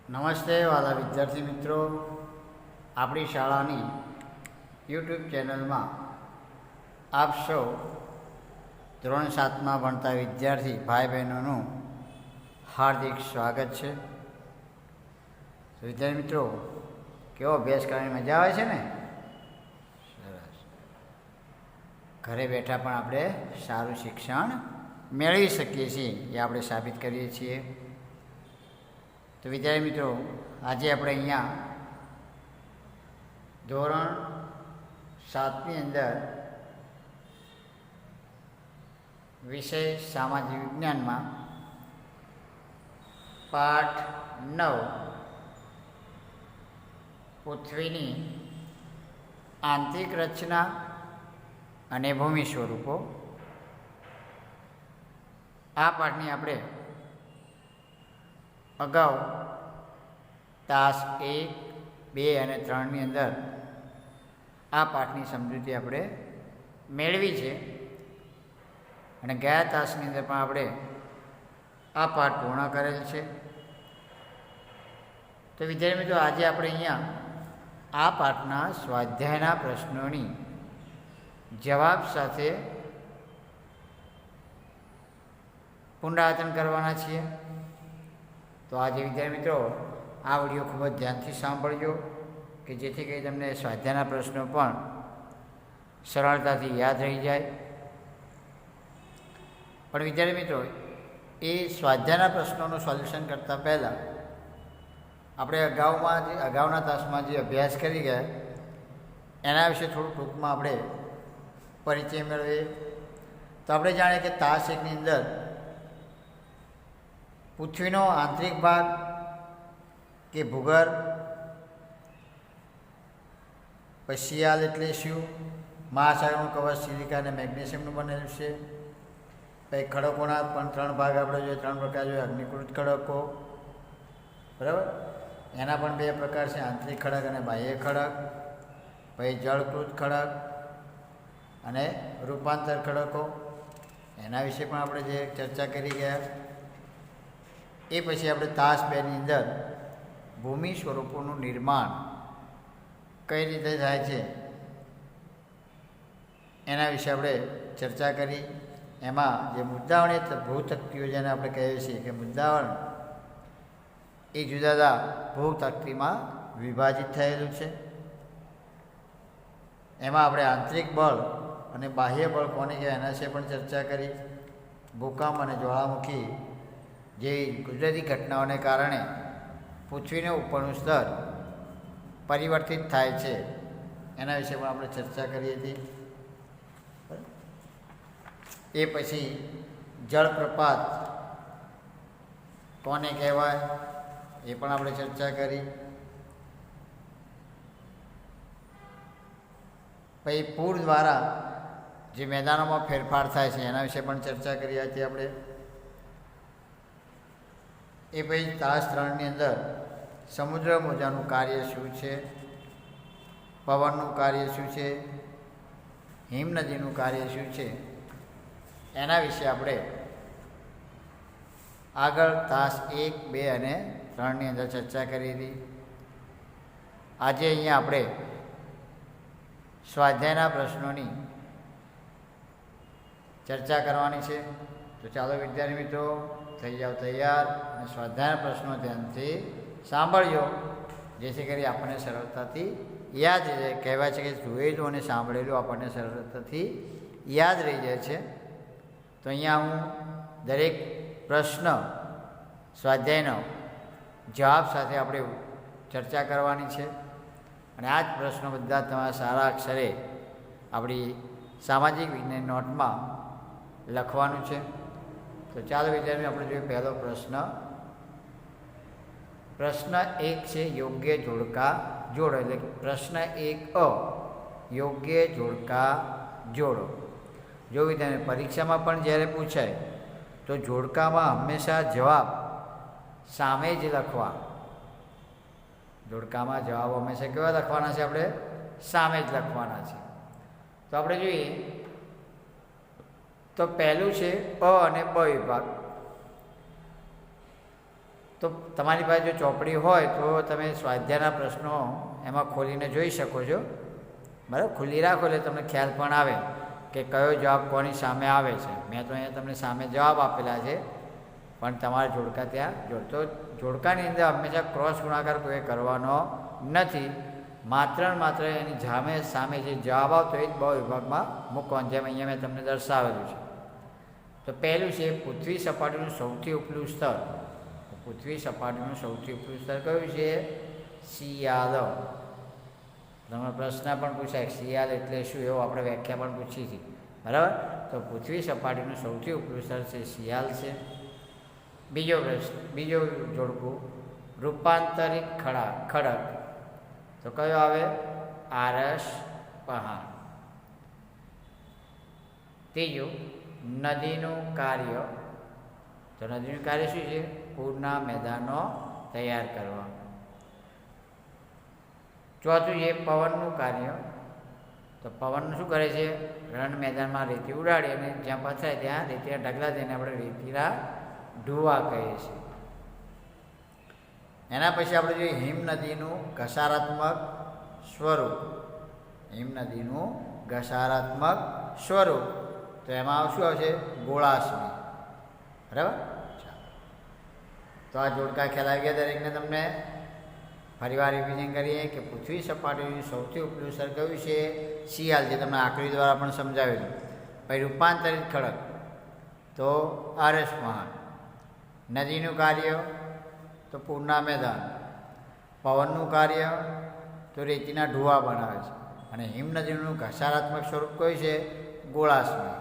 નમસ્તે વાલા વિદ્યાર્થી મિત્રો, આપણી શાળાની યુટ્યુબ ચેનલમાં આપ સૌ ધોરણ 7માં ભણતા વિદ્યાર્થી ભાઈ બહેનોનું હાર્દિક સ્વાગત છે. વિદ્યાર્થી મિત્રો, કેવો અભ્યાસ કરવાની મજા આવે છે ને? સરસ. ઘરે બેઠા પણ આપણે સારું શિક્ષણ મેળવી શકીએ છીએ, એ આપણે સાબિત કરીએ છીએ. તો વિદ્યાર્થી મિત્રો, આજે આપણે અહીંયા ધોરણ 7ની અંદર વિષય સામાજિક વિજ્ઞાનમાં પાઠ 9 પૃથ્વીની આંતરિક રચના અને ભૂમિ સ્વરૂપો, આ પાઠની આપણે અગાઉ તાસ 1, 2 અને 3ની અંદર આ પાઠની સમજૂતી આપણે મેળવી છે અને ગયા તાસની અંદર પણ આપણે આ પાઠ પૂર્ણ કરેલ છે. તો વિદ્યાર્થી મિત્રો, આજે આપણે અહીંયા આ પાઠના સ્વાધ્યાયના પ્રશ્નોની જવાબ સાથે પુનરાવર્તન કરવાના છીએ. તો આજે વિદ્યાર્થી મિત્રો, આ વિડીયો ખૂબ જ ધ્યાનથી સાંભળજો કે જેથી કરી તમને સ્વાધ્યાયના પ્રશ્નો પણ સરળતાથી યાદ રહી જાય. પણ વિદ્યાર્થી મિત્રો, એ સ્વાધ્યાયના પ્રશ્નોનું સોલ્યુશન કરતાં પહેલાં આપણે અગાઉના તાસમાં જે અભ્યાસ કરી ગયા એના વિશે થોડું ટૂંકમાં આપણે પરિચય મેળવીએ. તો આપણે જાણીએ કે તાસ 1ની અંદર પૃથ્વીનો આંતરિક ભાગ કે ભૂગર્ભ, પછી શિયાળ એટલે શું, મહાસાગરનું કવચ સિલિકા અને મેગ્નેશિયમનું બનેલું છે. પછી ખડકોના પણ 3 ભાગ આપણે જોઈએ, 3 પ્રકાર જોઈએ. અગ્નિકૃત ખડકો, બરાબર, એના પણ 2 પ્રકાર છે, આંતરિક ખડક અને બાહ્ય ખડક. પછી જળકૃત ખડક અને રૂપાંતર ખડકો, એના વિશે પણ આપણે જે ચર્ચા કરી ગયા. એ પછી આપણે તાસ 2ની અંદર ભૂમિ સ્વરૂપોનું નિર્માણ કઈ રીતે થાય છે એના વિશે આપણે ચર્ચા કરી. એમાં જે મુદ્દાવણી ભૂતક્તિઓ જેને આપણે કહીએ છીએ કે મુદ્દાવણ, એ જુદા જુદા ભૂતક્તિમાં વિભાજિત થયેલું છે. એમાં આપણે આંતરિક બળ અને બાહ્ય બળ કોને કહેવાય એના વિશે પણ ચર્ચા કરી. ભૂકંપ અને જ્વાળામુખી જે કુદરતી ઘટનાઓને કારણે પૃથ્વીનું ઉપરનું સ્તર પરિવર્તિત થાય છે એના વિશે પણ આપણે ચર્ચા કરી હતી. એ પછી જળપ્રપાત કોને કહેવાય એ પણ આપણે ચર્ચા કરી. પછી પૂર દ્વારા જે મેદાનોમાં ફેરફાર થાય છે એના વિશે પણ ચર્ચા કરી હતી આપણે. એ પછી તાસ 3ની અંદર સમુદ્ર મોજાનું કાર્ય શું છે, પવનનું કાર્ય શું છે, હિમનદીનું કાર્ય શું છે, એના વિશે આપણે આગળ તાસ 1, 2 અને 3ની અંદર ચર્ચા કરી હતી. આજે અહીંયા આપણે સ્વાધ્યાયના પ્રશ્નોની ચર્ચા કરવાની છે. તો ચાલો વિદ્યાર્થી મિત્રો, થઈ જાઓ તૈયાર અને સ્વાધ્યાયના પ્રશ્નો ધ્યાનથી સાંભળજો, જેથી કરી આપણને સરળતાથી યાદ રહી જાય. કહેવાય છે કે જોયેલું અને સાંભળેલું આપણને સરળતાથી યાદ રહી જાય છે. તો અહીંયા હું દરેક પ્રશ્ન સ્વાધ્યાયનો જવાબ સાથે આપણે ચર્ચા કરવાની છે અને આ જ પ્રશ્નો બધા તમારા સારા અક્ષરે આપણી સામાજિક વિજ્ઞાન નોટમાં લખવાનું છે. તો ચાલો વિદ્યાર્થીઓ, આપણે જોઈએ પહેલો પ્રશ્ન. પ્રશ્ન 1 છે યોગ્ય જોડકા જોડો. એટલે પ્રશ્ન 1A, યોગ્ય જોડકા જોડો. જો વિદ્યાર્થી પરીક્ષામાં પણ જ્યારે પૂછાય તો જોડકામાં હંમેશા જવાબ સામે જ લખવા. જોડકામાં જવાબ હંમેશા કેવા લખવાના છે? આપણે સામે જ લખવાના છે. તો આપણે જોઈએ તો પહેલું છે અ અને બ વિભાગ. તો તમારી પાસે જો ચોપડી હોય તો તમે સ્વાધ્યાયના પ્રશ્નો એમાં ખોલીને જોઈ શકો છો, બરાબર. ખુલ્લી રાખો એટલે તમને ખ્યાલ પણ આવે કે કયો જવાબ કોની સામે આવે છે. મેં તો અહીંયા તમને સામે જવાબ આપેલા છે, પણ તમારા જોડકા ત્યાં જોડતો જોડકાની અંદર હંમેશા ક્રોસ ગુણાકાર કોઈ કરવાનો નથી. માત્ર ને માત્ર એની સામે જે જવાબ આવતો એ જ બહુ વિભાગમાં મૂકવાનો, જેમ અહીંયા મેં તમને દર્શાવેલું છે. તો પહેલું છે પૃથ્વી સપાટીનું સૌથી ઉપલું સ્તર. પૃથ્વી સપાટીનું સૌથી ઉપલું સ્તર કયું છે? શિયાળ. તમને પ્રશ્ન પણ પૂછાય શિયાળ એટલે શું, એવો આપણે વ્યાખ્યા પણ પૂછી હતી, બરાબર. તો પૃથ્વી સપાટીનું સૌથી ઉપલું સ્તર છે શિયાળ છે. બીજો પ્રશ્ન, બીજો જોડકું રૂપાંતરિત ખડક. તો કયો આવે? આરસ પહાડ. ત્રીજું નદીનું કાર્ય. તો નદીનું કાર્ય શું છે? પૂરના મેદાનો તૈયાર કરવા. ચોથું છે પવનનું કાર્ય. તો પવન શું કરે છે? રણ મેદાનમાં રેતી ઉડાડી અને જ્યાં પથરાય ત્યાં રેતીના ઢગલા થઈને આપણે રેતીના ઢૂવા કહીએ છીએ. એના પછી આપણે જોઈએ હિમ નદીનું ઘસારાત્મક સ્વરૂપ. હિમ નદીનું ઘસારાત્મક સ્વરૂપ. તો એમાં શું આવશે? ગોળાશ્મી, બરાબર. તો આ જોડકા ખ્યાલ આવી ગયા દરેકને તમને. ફરીવાર રિવિઝન કરીએ કે પૃથ્વી સપાટીનું સૌથી ઉપલું સ્તર કયું છે? શિયાળ, જે તમને આકૃતિ દ્વારા પણ સમજાવેલું. પછી રૂપાંતરિત ખડક તો આરસ પહાડ. નદીનું કાર્ય તો પૂરના મેદાન. પવનનું કાર્ય તો રેતીના ઢૂવા બનાવે છે. અને હિમનદીનું ઘસારાત્મક સ્વરૂપ કયું છે? ગોળાશ્મી.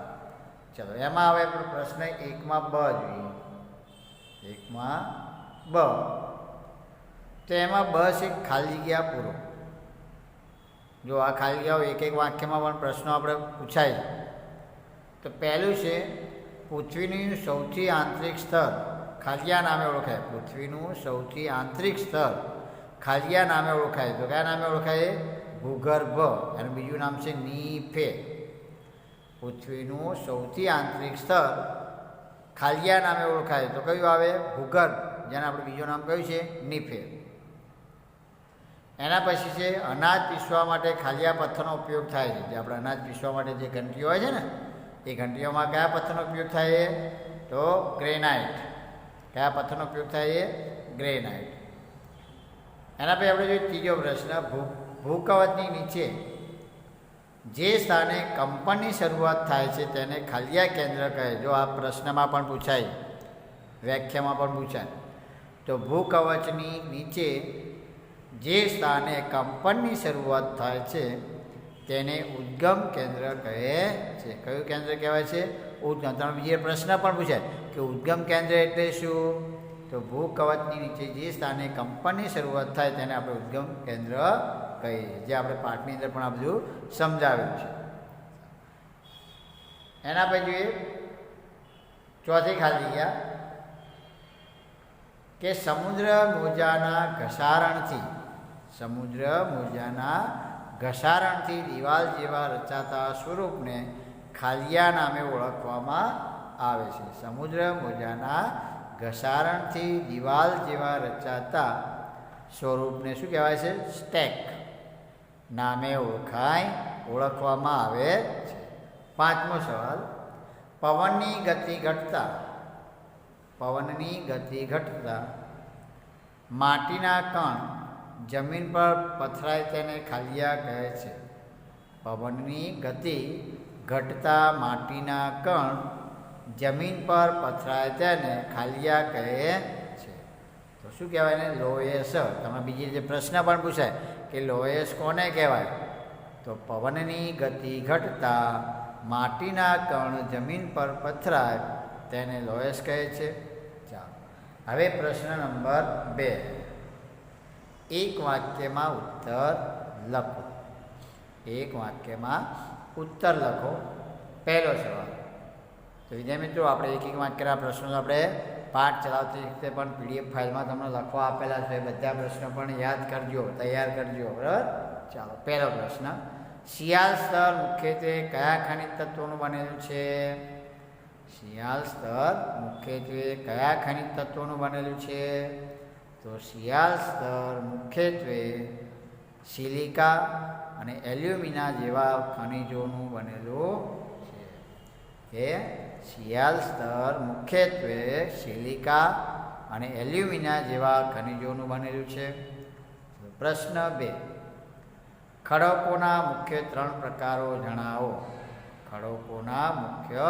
ચલો એમાં હવે પ્રશ્ન 1માં બ જોઈએ. 1માં બ. તો એમાં બ છે ખાલી જગ્યા પૂરો. જો આ ખાલી જગ્યાઓ એક એક વાક્યમાં પણ પ્રશ્નો આપણે પૂછાય. તો પહેલું છે પૃથ્વીનું સૌથી આંતરિક સ્તર ખાલિયા નામે ઓળખાય. પૃથ્વીનું સૌથી આંતરિક સ્તર ખાલિયા નામે ઓળખાય. તો કયા નામે ઓળખાય? ભૂગર્ભ. એનું બીજું નામ છે નીફે. પૃથ્વીનું સૌથી આંતરિક સ્તર ખાલિયા નામે ઓળખાય. તો કયું આવે? ભૂગર્ભ, જેને આપણે બીજું નામ કયું છે? નીફે. એના પછી છે અનાજ પીસવા માટે ખાલિયા પથ્થરનો ઉપયોગ થાય છે. જે આપણે અનાજ પીસવા માટે જે ઘંટીઓ હોય છે ને, એ ઘંટીઓમાં કયા પથ્થરનો ઉપયોગ થાય? તો ગ્રેનાઇટ. કયા પથ્થરનો ઉપયોગ થાય? ગ્રેનાઇટ. એના પછી આપણે જોઈએ ત્રીજો પ્રશ્ન ભૂકવચની નીચે જે સ્થાને કંપનની શરૂઆત થાય છે તેને ખાલિયા કેન્દ્ર કહે. જો આ પ્રશ્નમાં પણ પૂછાય, વ્યાખ્યામાં પણ પૂછાય. તો ભૂકવચની નીચે જે સ્થાને કંપનની શરૂઆત થાય છે તેને ઉદ્ગમ કેન્દ્ર કહે છે. કયું કેન્દ્ર કહેવાય છે? ઉદ્ગમ. તમે બીજો પ્રશ્ન પણ પૂછાય કે ઉદ્ગમ કેન્દ્ર એટલે શું? તો ભૂકવચની નીચે જે સ્થાને કંપનની શરૂઆત થાય તેને આપણે ઉદ્ગમ કેન્દ્ર કહીએ. જે આપણે પાઠની અંદર પણ આ બધું સમજાવેલું છે. એના પછી જોઈએ ચોથી ખાલી જગ્યા કે સમુદ્ર મોજાના ઘસારણથી દિવાલ જેવા રચાતા સ્વરૂપને ખાલિયા નામે ઓળખવામાં આવે છે. સમુદ્ર મોજાના ઘસારણથી દિવાલ જેવા રચાતા સ્વરૂપને શું કહેવાય છે? સ્ટેક નામે ઓળખવામાં આવે છે. પાંચમો સવાલ પવનની ગતિ ઘટતા માટીના કણ જમીન પર પથરાય તેને ખાલિયા કહે છે. પવનની ગતિ ઘટતા માટીના કણ જમીન પર પથરાય તેને ખાલિયા કહે છે. તો શું કહેવાય ને? લોયસ. તમે બીજી જે પ્રશ્ન પણ પૂછાય કે લોયસ કોને કહેવાય? તો પવનની ગતિ ઘટતા માટીના કણ જમીન પર પથરાય તેને લોયસ કહે છે. ચાલો હવે પ્રશ્ન નંબર 2. એક વાક્યમાં ઉત્તર લખો. એક વાક્યમાં ઉત્તર લખો. પહેલો સવાલ. તો વિદ્યાર્થી મિત્રો, આપણે એક એક વાક્યના પ્રશ્નો આપણે પાઠ ચલાવતી વખતે પણ PDF ફાઇલમાં તમને લખવા આપેલા છે. બધા પ્રશ્નો પણ યાદ કરજો, તૈયાર કરજો, બરાબર. ચાલો પહેલો પ્રશ્ન. શિયાળ સ્તર મુખ્યત્વે કયા ખનિજ તત્વોનું બનેલું છે? શિયાળ સ્તર મુખ્યત્વે કયા ખનિજ તત્વોનું બનેલું છે? તો શિયાળ સ્તર મુખ્યત્વે સિલિકા અને એલ્યુમિના જેવા ખનિજોનું બનેલું છે. કે શિયાળ સ્તર મુખ્યત્વે સિલિકા અને એલ્યુમિના જેવા ખનિજોનું બનેલું છે. પ્રશ્ન 2, ખડકોના મુખ્ય 3 પ્રકારો જણાવો. ખડકોના મુખ્ય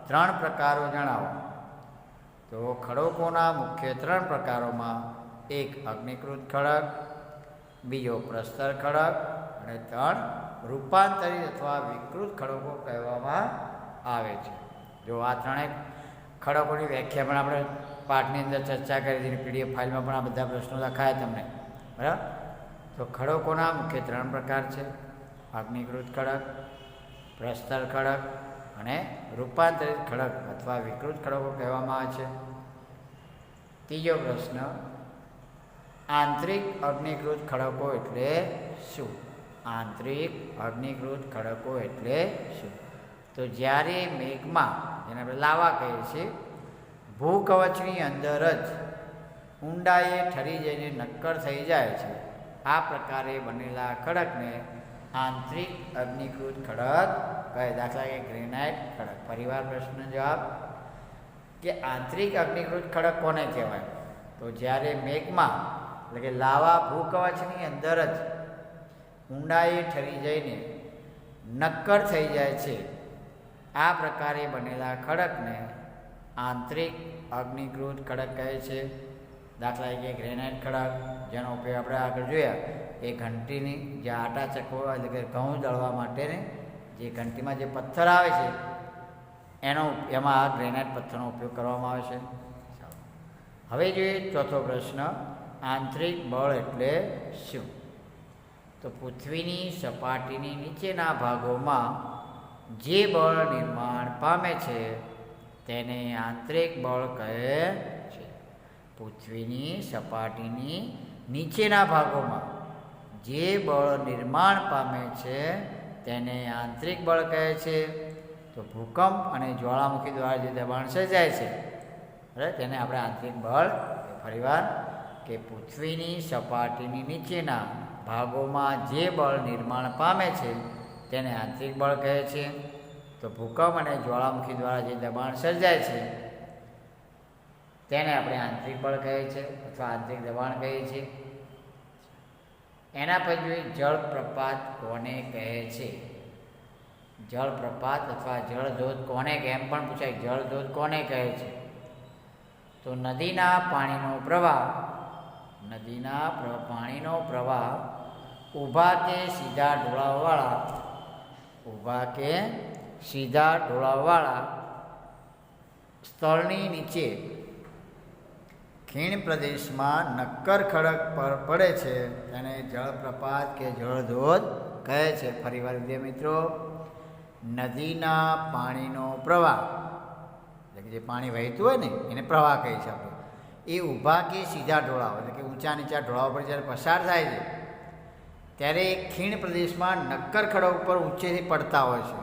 3 પ્રકારો જણાવો. તો ખડકોના મુખ્ય 3 પ્રકારોમાં એક અગ્નિકૃત ખડક, બીજો પ્રસ્તર ખડક અને 3 રૂપાંતરિત અથવા વિકૃત ખડકો કહેવામાં આવે છે. જો આ ત્રણેય ખડકોની વ્યાખ્યા પણ આપણે પાઠની અંદર ચર્ચા કરી હતી. પીડીએફ ફાઇલમાં પણ આ બધા પ્રશ્નો લખાયા તમને, બરાબર. તો ખડકોના મુખ્ય 3 પ્રકાર છે: અગ્નિકૃત ખડક, પ્રસ્તર ખડક અને રૂપાંતરિત ખડક અથવા વિકૃત ખડકો કહેવામાં આવે છે. ત્રીજો પ્રશ્ન, આંતરિક અગ્નિકૃત ખડકો એટલે શું? આંતરિક અગ્નિકૃત ખડકો એટલે શું? તો જ્યારે મેઘમાં, જેને આપણે લાવા કહીએ છીએ, ભૂકવચની અંદર જ ઊંડાઈએ ઠરી જઈને નક્કર થઈ જાય છે, આ પ્રકારે બનેલા ખડકને આંતરિક અગ્નિકૃત ખડક કહે. દાખલા કે ગ્રેનાઇટ ખડક. ફરીવાર પ્રશ્ન જવાબ કે આંતરિક અગ્નિકૃત ખડક કોને કહેવાય? તો જ્યારે મેઘમાં, એટલે કે લાવા ભૂકવચની અંદર જ ઊંડાઈએ ઠરી જઈને નક્કર થઈ જાય છે, આ પ્રકારે બનેલા ખડકને આંતરિક અગ્નિકૃત ખડક કહે છે. દાખલા તરીકે ગ્રેનાઇટ ખડક, જેનો ઉપયોગ આપણે આગળ જોયા, એ ઘંટીની જે આટા ચક્કો એટલે કે ઘઉં દળવા માટેને જે ઘંટીમાં જે પથ્થર આવે છે એમાં આ ગ્રેનાઇટ પથ્થરનો ઉપયોગ કરવામાં આવે છે. હવે જોઈએ ચોથો પ્રશ્ન, આંતરિક બળ એટલે શું? તો પૃથ્વીની સપાટીની નીચેના ભાગોમાં જે બળ નિર્માણ પામે છે તેને આંતરિક બળ કહે છે. પૃથ્વીની સપાટીની નીચેના ભાગોમાં જે બળ નિર્માણ પામે છે તેને આંતરિક બળ કહે છે. તો ભૂકંપ અને જ્વાળામુખી દ્વારા જે દબાણ સર્જાય છે, બરાબર, તેને આપણે આંતરિક બળ. ફરીવાર કે પૃથ્વીની સપાટીની નીચેના ભાગોમાં જે બળ નિર્માણ પામે છે તેને આંતરિક બળ કહે છે. તો ભૂકંપ અને જ્વાળામુખી દ્વારા જે દબાણ સર્જાય છે તેને આપણે આંતરિક બળ કહે છે અથવા આંતરિક દબાણ કહીએ છીએ. એના પછી જળપ્રપાત કોને કહે છે? જળપ્રપાત અથવા જળધોધ કોને કહે, એમ પણ પૂછાય. જળધોધ કોને કહે છે? તો નદીના પાણીનો પ્રવાહ, પાણીનો પ્રવાહ ઊભા કે સીધા ઢોળાવવાળા સ્થળની નીચે ખીણ પ્રદેશમાં નક્કર ખડક પર પડે છે તેને જળપ્રપાત કે જળધોધ કહે છે. ફરીવાર વિદ્યાર્થી મિત્રો, નદીના પાણીનો પ્રવાહ, એટલે કે જે પાણી વહેતું હોય ને એને પ્રવાહ કહે છે આપણે, એ ઊભા કે સીધા ઢોળાવ, એટલે કે ઊંચા નીચા ઢોળાવ પર જ્યારે પસાર થાય છે ત્યારે ખીણ પ્રદેશમાં નક્કર ખડક ઉપર ઊંચેથી પડતા હોય છે,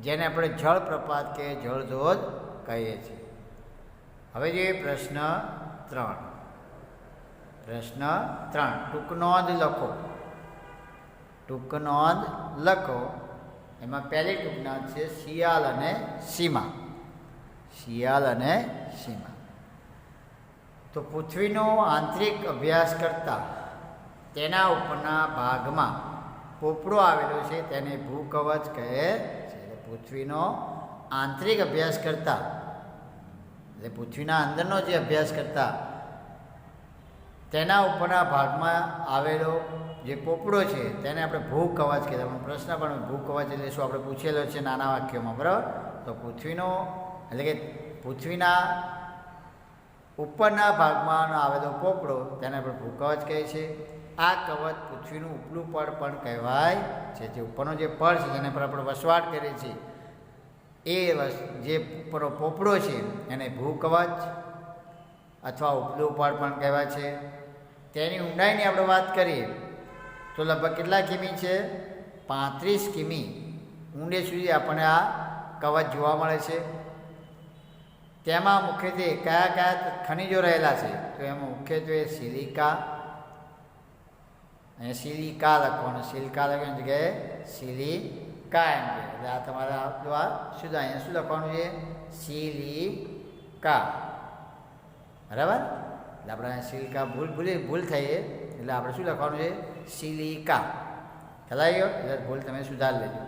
જેને આપણે જળપ્રપાત કે જળધોધ કહીએ છીએ. હવે જોઈએ પ્રશ્ન 3. ટૂંકનોંધ લખો. એમાં પહેલી ટૂંકનોંધ છે શિયાળ અને સીમા. તો પૃથ્વીનો આંતરિક અભ્યાસ કરતા તેના ઉપરના ભાગમાં પોપડો આવેલો છે તેને ભૂકવચ કહે છે. પૃથ્વીનો આંતરિક અભ્યાસ કરતા, એટલે પૃથ્વીના અંદરનો જે અભ્યાસ કરતા તેના ઉપરના ભાગમાં આવેલો જે પોપડો છે તેને આપણે ભૂકવચ કહેતા. પ્રશ્ન પણ ભૂકવચ એટલે શું આપણે પૂછેલો છે નાના વાક્યોમાં, બરાબર. તો પૃથ્વીનો, એટલે કે પૃથ્વીના ઉપરના ભાગમાં આવેલો પોપડો તેને આપણે ભૂકવચ કહે છે. આ કવચ પૃથ્વીનું ઉપલું પડ પણ કહેવાય છે. જે ઉપરનો જે પડ છે જેના પર આપણે વસવાટ કરીએ છીએ એ જે ઉપરનો પોપડો છે એને ભૂકવચ અથવા ઉપલું પડ પણ કહેવાય છે. તેની ઊંડાઈની આપણે વાત કરીએ તો લગભગ કેટલા કિમી છે? 35 કિમી ઊંડે સુધી આપણને આ કવચ જોવા મળે છે. તેમાં મુખ્યત્વે કયા કયા ખનિજો રહેલા છે? તો એમાં મુખ્યત્વે સિલિકા, અહીંયા સિલિકા લખવાનું, સિલિકા લખવાની જગ્યાએ સિલિકા એમ કે, એટલે આ તમારા શું અહીંયા શું લખવાનું છે? સિલિકા, બરાબર. એટલે આપણે સિલિકા ભૂલ થઈ, એટલે આપણે શું લખવાનું છે? સિલિકા. ખ્યાલ ગયો? એટલે ભૂલ તમે સુધારી લેજો.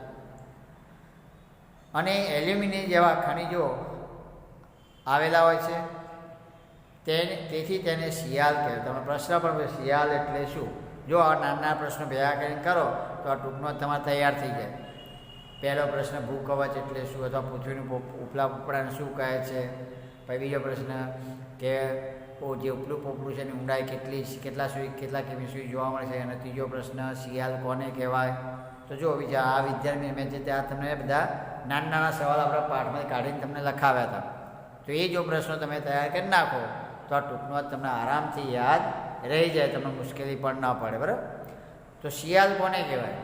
અને એલ્યુમિનિયમ જેવા ખનિજો આવેલા હોય છે, તેથી તેને શિયાળ કહેવાય. તમે પ્રશ્ન પણ શિયાળ એટલે શું? જો આ નાના પ્રશ્નો ભેગા કરીને કરો તો આ ટૂંકમાં તમારે તૈયાર થઈ જાય. પહેલો પ્રશ્ન ભૂકવચ એટલે શું, અથવા પૃથ્વીનું ઉપલા પોપડાને શું કહે છે? પછી બીજો પ્રશ્ન કે જે ઉપલું પોપડું છે એની ઊંડાઈ કેટલા કિમી સુધી જોવા મળે છે? અને ત્રીજો પ્રશ્ન શિયાળ કોને કહેવાય? તો જો બીજા આ વિદ્યાર્થી મેં છે ત્યાં તમને બધા નાના સવાલ આપણા પાઠમાંથી કાઢીને તમને લખાવ્યા હતા. તો એ જો પ્રશ્નો તમે તૈયાર કરી નાખો તો આ ટૂંકમાં તમને આરામથી યાદ રહી જાય, તમને મુશ્કેલી પણ ન પડે, બરાબર. તો શિયાળ કોને કહેવાય?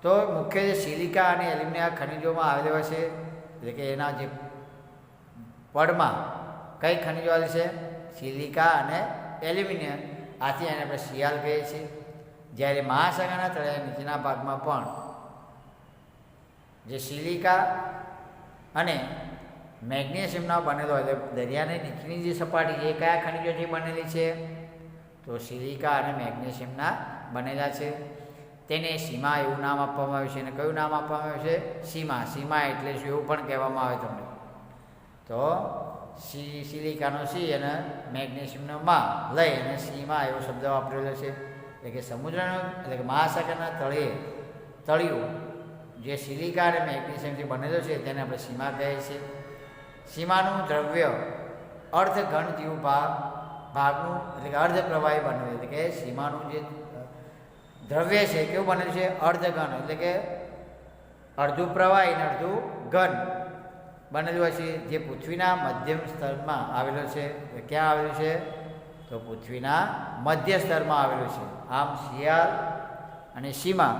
તો મુખ્ય જે સિલિકા અને એલ્યુમિનિયમ ખનિજોમાં આવેલા હોય છે, એટલે કે એના જે પડમાં કઈ ખનિજો આવેલી છે? સિલિકા અને એલ્યુમિનિયમ. આથી એને આપણે શિયાળ કહીએ છીએ. જ્યારે મહાસાગરના તળિયા નીચેના ભાગમાં પણ જે સિલિકા અને મેગ્નેશિયમના બનેલો હોય, એટલે દરિયાની નીચેની જે સપાટી એ કયા ખનિજોથી બનેલી છે? તો સિલિકા અને મેગ્નેશિયમના બનેલા છે. તેને સીમા એવું નામ આપવામાં આવ્યું છે. અને કયું નામ આપવામાં આવ્યું છે? સીમા. સીમા એટલે શું એવું પણ કહેવામાં આવે તમને. તો સિલિકાનો સી અને મેગ્નેશિયમનો મા લઈ અને સીમા એવો શબ્દ વાપરેલો છે. એટલે કે સમુદ્રનો, એટલે કે મહાસાગરના તળિયું જે સિલિકા અને મેગ્નેશિયમથી બનેલો છે તેને આપણે સીમા કહીએ છીએ. સીમાનું દ્રવ્ય અર્ધઘન જેવું ભાગનું, એટલે કે અર્ધ પ્રવાહી બનેલું. એટલે કે સીમાનું જે દ્રવ્ય છે કેવું બનેલું છે? અર્ધઘન, એટલે કે અડધું પ્રવાહી અને અડધું ઘન બનેલું હોય છે, જે પૃથ્વીના મધ્યમ સ્તરમાં આવેલો છે. ક્યાં આવેલું છે? તો પૃથ્વીના મધ્ય સ્તરમાં આવેલું છે. આમ શિયાળ અને સીમા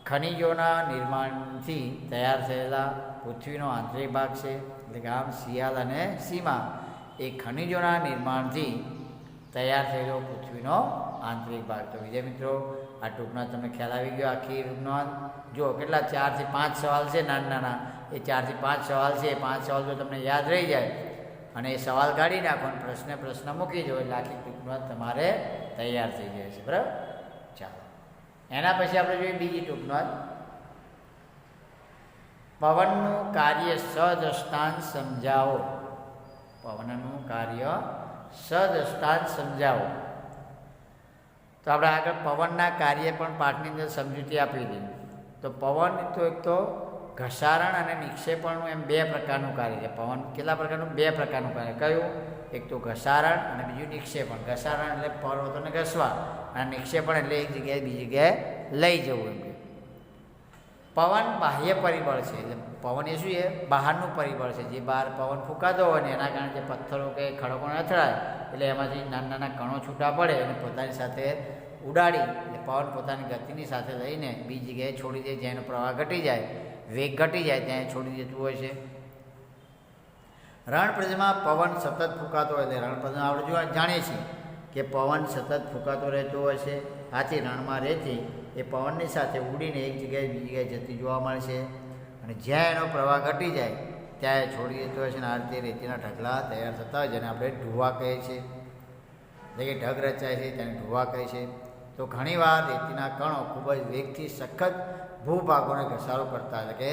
ખનિજોના નિર્માણથી તૈયાર થયેલા પૃથ્વીનો આંતરિક ભાગ છે. એટલે કે આમ શિયાળ અને સીમા એ ખનિજોના નિર્માણથી તૈયાર થયેલો પૃથ્વીનો આંતરિક ભાગ. તો વિદ્યાર્થી મિત્રો, આ ટૂંકમાં તમને ખ્યાલ આવી ગયો આખી રૂપનો. જો કેટલા 4 થી 5 સવાલ છે નાના, એ 4 થી 5 સવાલ છે. 5 સવાલ તો તમને યાદ રહી જાય અને એ સવાલ કાઢી નાખો અને પ્રશ્ન મૂકી દો, એટલે આખી ટૂંકમાં તમારે તૈયાર થઈ જાય છે, બરાબર. ચાલો, એના પછી આપણે જોઈએ બીજી ટૂંકમાં, પવનનું કાર્ય સદ્રષ્ટાંત સમજાવો. પવનનું કાર્ય સદ્રષ્ટાંત સમજાવો. તો આપણે આગળ પવનના કાર્ય પણ પાઠની અંદર સમજૂતી આપી દીધી. તો પવન તો એક તો ઘસારણ અને નિક્ષેપણનું એમ 2 પ્રકારનું કાર્ય છે. પવન કેટલા પ્રકારનું? 2 પ્રકારનું કાર્ય. કયું? એક તો ઘસારણ અને બીજું નિક્ષેપણ. ઘસારણ એટલે પર્વતોને ઘસવા, અને નિક્ષેપણ એટલે એક જગ્યાએ બીજી જગ્યાએ લઈ જવું. એમ કે પવન બાહ્ય પરિબળ છે. એટલે પવન એ શું છે? બહારનું પરિબળ છે. જે બહાર પવન ફૂંકાતો હોય ને એના કારણે જે પથ્થરો કે ખડકોને અથડાય એટલે એમાંથી નાના કણો છૂટા પડે અને પોતાની સાથે ઉડાડી, એટલે પવન પોતાની ગતિની સાથે લઈને બીજી જગ્યાએ છોડી દે. જેનો પ્રવાહ ઘટી જાય, વેગ ઘટી જાય, ત્યાં છોડી દેતું હોય છે. રણપ્રદેશમાં પવન સતત ફૂંકાતો હોય, એટલે રણપ્રદેશમાં આપણે જાણીએ છીએ કે પવન સતત ફૂંકાતો રહેતો હોય છે. આથી રણમાં રહેતી એ પવનની સાથે ઉડીને એક જગ્યાએ બીજી જગ્યાએ જતી જોવા મળે છે. અને જ્યાં એનો પ્રવાહ ઘટી જાય ત્યાં એ છોડી દેતો હોય છે. અને આ રીતે રેતીના ઢગલા તૈયાર થતા હોય, જેને આપણે ઢૂવા કહીએ છીએ. એટલે કે ઢગ રચાય છે તેને ઢૂવા કહે છે. તો ઘણીવાર રેતીના કણો ખૂબ જ વેગથી સખત ભૂભાગોને ઘસારો કરતા, એટલે કે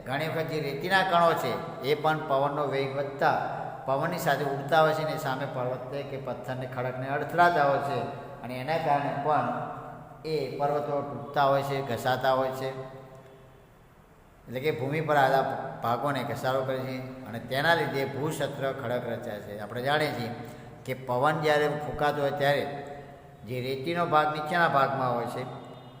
ઘણી વખત જે રેતીના કણો છે એ પણ પવનનો વેગ વધતા પવનની સાથે ઉડતા હોય છે ને સામે પર્વતને કે પથ્થરને ખડકને અડથડાતા હોય છે. અને એના કારણે પણ એ પર્વતો તૂટતા હોય છે, ઘસાતા હોય છે. એટલે કે ભૂમિ પર આવેલા ભાગોને ઘસારો કરે છે અને તેના લીધે ભૂસત્ર ખડક રચાય છે. આપણે જાણીએ છીએ કે પવન જ્યારે ફૂંકાતો હોય ત્યારે જે રેતીનો ભાગ નીચેના ભાગમાં હોય છે,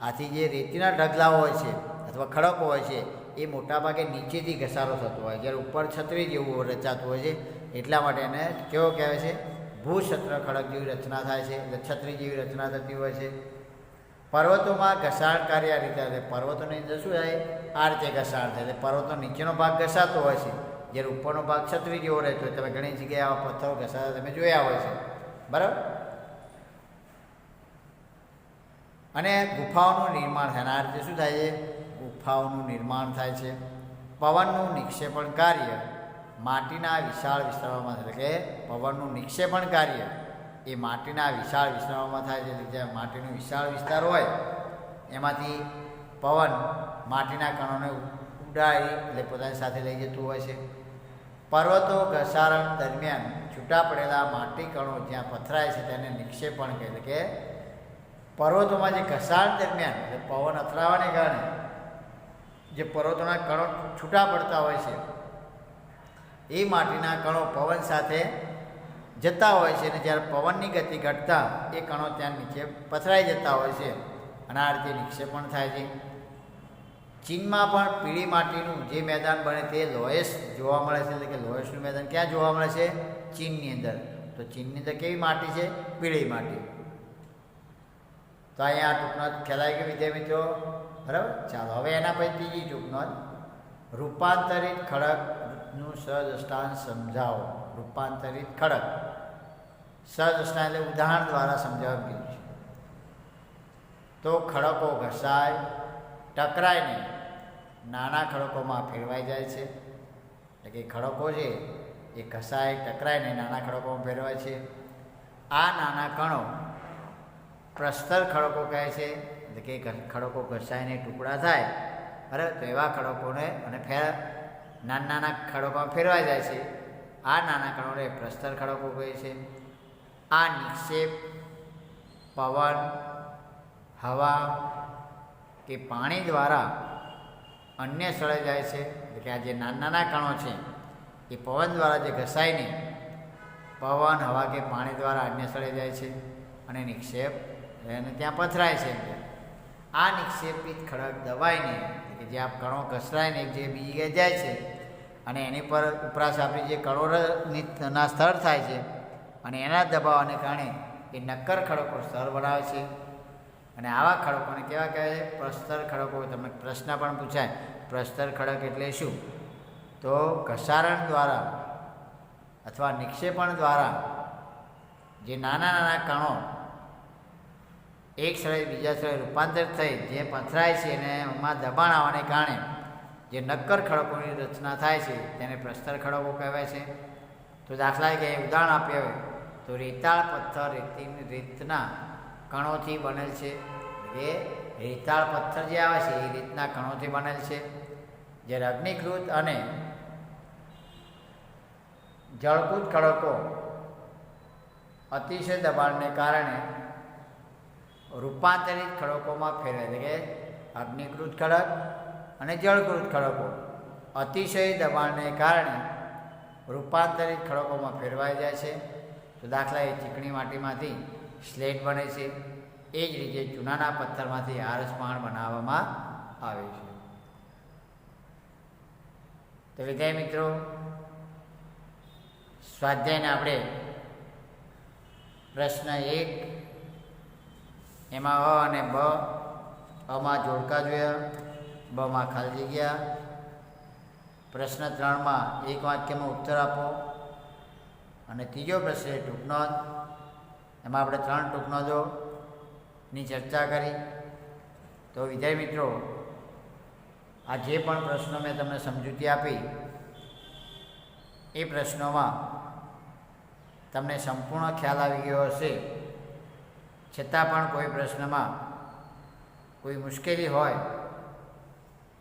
આથી જે રેતીના ઢગલાઓ હોય છે અથવા ખડકો હોય છે એ મોટાભાગે નીચેથી ઘસારો થતો હોય, જ્યારે ઉપર છત્રી જેવું રચાતું હોય છે. એટલા માટે એને કેવો કહેવાય છે? ભૂસત્ર ખડક જેવી રચના થાય છે, એટલે છત્રી જેવી રચના થતી હોય છે. પર્વતોમાં ઘસાણકારી આ રીતે, એટલે પર્વતોની અંદર શું થાય? આ રીતે ઘસાણ થાય. એટલે પર્વતનો નીચેનો ભાગ ઘસાતો હોય છે જ્યારે ઉપરનો ભાગ છત્રી જેવો રહેતો હોય, તમે ઘણી જગ્યાએ આવા પથ્થરો ઘસાતા તમે જોયા હોય છે, બરાબર. અને ગુફાઓનું નિર્માણ થાય, આ રીતે શું થાય છે? ગુફાઓનું નિર્માણ થાય છે. પવનનું નિક્ષેપણ કાર્ય માટીના વિશાળ વિસ્તારોમાં, એટલે કે પવનનું નિક્ષેપણ કાર્ય એ માટીના વિશાળ વિસ્તારોમાં થાય છે. જ્યાં માટીનો વિશાળ વિસ્તાર હોય એમાંથી પવન માટીના કણોને ઉડાડી એટલે પોતાની સાથે લઈ જતું હોય છે. પર્વતો ઘસારણ દરમિયાન છૂટા પડેલા માટી કણો જ્યાં પથરાય છે તેને નિક્ષેપણ કહે. એટલે કે પર્વતોમાં જે ઘસાણ દરમિયાન એટલે પવન અથડાવાને કારણે જે પર્વતોના કણો છૂટા પડતા હોય છે એ માટીના કણો પવન સાથે જતા હોય છે, અને જ્યારે પવનની ગતિ ઘટતા એ કણો ત્યાં નીચે પથરાઈ જતા હોય છે, અને આ રીતે નિક્ષેપણ થાય છે. ચીનમાં પણ પીળી માટીનું જે મેદાન બને તે લોયસ જોવા મળે છે. એટલે કે લોયસનું મેદાન ક્યાં જોવા મળે છે? ચીનની અંદર. તો ચીનની અંદર કેવી માટી છે? પીળી માટી. તો અહીંયા આ ટૂંકનોંધ ખેલાઈ ગઈ વિદ્યાર્થી મિત્રો, બરાબર. ચાલો હવે એના પછી ત્રીજી ટૂંકનોંધ, રૂપાંતરિત ખડકનું સહદ્રષ્ટાંત સમજાવો. રૂપાંતરિત ખડક, સહદ્રષ્ટાંત એટલે ઉદાહરણ દ્વારા સમજાવવા કીધું છે. તો ખડકો ઘસાય, ટકરાઈને નાના ખડકોમાં ફેરવાઈ જાય છે. એટલે કે ખડકો છે એ ઘસાય, ટકરાઈને નાના ખડકોમાં ફેરવાય છે. આ નાના કણો પ્રસ્તર ખડકો કહે છે. એટલે કે ખડકો ઘસાઈને ટુકડા થાય, બરાબર, તો એવા ખડકોને અને નાના નાના ખડકોમાં ફેરવાઈ જાય છે. આ નાના કણોને પ્રસ્તર ખડકો કહે છે. આ નિક્ષેપ પવન, હવા કે પાણી દ્વારા અન્ય સ્થળે જાય છે. એટલે કે આ જે નાના નાના કણો છે એ પવન દ્વારા જે ઘસાઈને પવન, હવા કે પાણી દ્વારા અન્ય સ્થળે જાય છે અને નિક્ષેપ એને ત્યાં પથરાય છે. આ નિક્ષેપિત ખડક દબાઈને, એટલે કે જે આ કણો ઘસરાઈને એક જગ્યાએ બીજી જગ્યાએ જાય છે અને એની પર ઉપરાસાપી જે કણોના સ્તર થાય છે અને એના દબાવવાને કારણે એ નક્કર ખડકો સ્તર બનાવે છે. અને આવા ખડકોને કેવા કહેવાય છે? પ્રસ્તર ખડકો. તમને પ્રશ્ન પણ પૂછાય, પ્રસ્તર ખડક એટલે શું? તો ઘસારણ દ્વારા અથવા નિક્ષેપણ દ્વારા જે નાના નાના કણો એક સ્થળે બીજા સ્થળે રૂપાંતરિત થઈ જે પથરાય છે અને એમાં દબાણ આવવાને કારણે જે નક્કર ખડકોની રચના થાય છે તેને પ્રસ્તર ખડકો કહેવાય છે. તો દાખલા કે ઉદાહરણ આપીએ હોય તો રેતાળ પથ્થર રેતના કણોથી બનેલ છે. એ રેતાળ પથ્થર જે આવે છે એ રીતના કણોથી બનેલ છે. જ્યારે અગ્નિકૃત અને જળકૃત ખડકો અતિશય દબાણને કારણે રૂપાંતરિત ખડકોમાં ફેરવાય. એટલે કે અગ્નિકૃત ખડક અને જળકૃત ખડકો અતિશય દબાણને કારણે રૂપાંતરિત ખડકોમાં ફેરવાઈ જાય છે. તો દાખલા એ ચીકણી માટીમાંથી સ્લેટ બને છે. એ જ રીતે ચૂનાના પથ્થરમાંથી આરસપહાણ બનાવવામાં આવે છે. તો વિદ્યાર્થી મિત્રો, સ્વાધ્યાયને આપણે પ્રશ્ન 1 એમાં અ અને બ, અમાં જોડકા જોયા, બમાં ખાલી જગ્યા. પ્રશ્ન 3માં એક વાક્યમાં ઉત્તર આપો. અને ત્રીજો પ્રશ્ન ટૂંકનોંધ, એમાં આપણે 3 ટૂંકનોંધોની ચર્ચા કરી. તો વિદ્યાર્થી મિત્રો, આ જે પણ પ્રશ્નો મેં તમને સમજૂતી આપી એ પ્રશ્નોમાં તમને સંપૂર્ણ ખ્યાલ આવી ગયો હશે. છતાં પણ કોઈ પ્રશ્નમાં કોઈ મુશ્કેલી હોય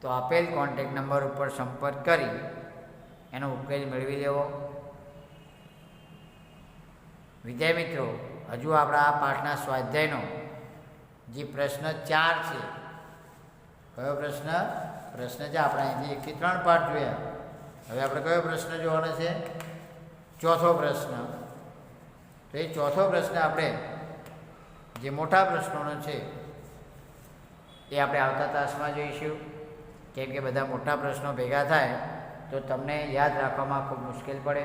તો આપેલ કોન્ટેક્ટ નંબર ઉપર સંપર્ક કરી એનો ઉકેલ મેળવી લેવો. વિદ્યાર્થી મિત્રો, હજુ આપણા આ પાઠના સ્વાધ્યાયનો જે પ્રશ્ન 4 છે, કયો પ્રશ્ન? પ્રશ્ન છે આપણે અહીંથી 1 થી 3 પાઠ જોયા. હવે આપણે કયો પ્રશ્ન જોવાનો છે? ચોથો પ્રશ્ન. તો એ ચોથો પ્રશ્ન આપણે જે મોટા પ્રશ્નોનો છે એ આપણે આવતા તાસમાં જોઈશું. કેમ કે બધા મોટા પ્રશ્નો ભેગા થાય તો તમને યાદ રાખવામાં ખૂબ મુશ્કેલ પડે,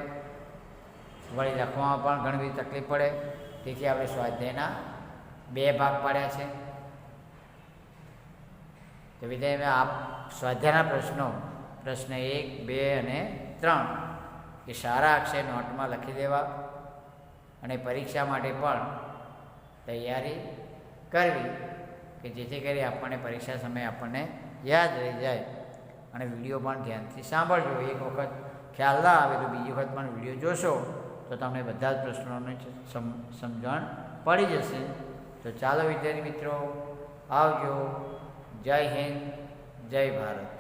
વળી લખવામાં પણ ઘણી બધી તકલીફ પડે. તેથી આપણે સ્વાધ્યાયના 2 ભાગ પાડ્યા છે. તો વિદ્યાર્થી આ સ્વાધ્યાયના પ્રશ્નો પ્રશ્ન 1, 2 અને 3 એ સારા અક્ષર નોટમાં લખી દેવા અને પરીક્ષા માટે પણ તૈયારી કરવી કે જેથી કરી આપણને પરીક્ષા સમયે આપણને યાદ રહી જાય. અને વિડીયો પણ ધ્યાનથી સાંભળજો. એક વખત ખ્યાલ ના આવે તો બીજી વખત પણ વિડીયો જોશો તો તમને બધા જ પ્રશ્નોની સમજણ પડી જશે. તો ચાલો વિદ્યાર્થી મિત્રો, આવજો. જય હિન્દ, જય ભારત.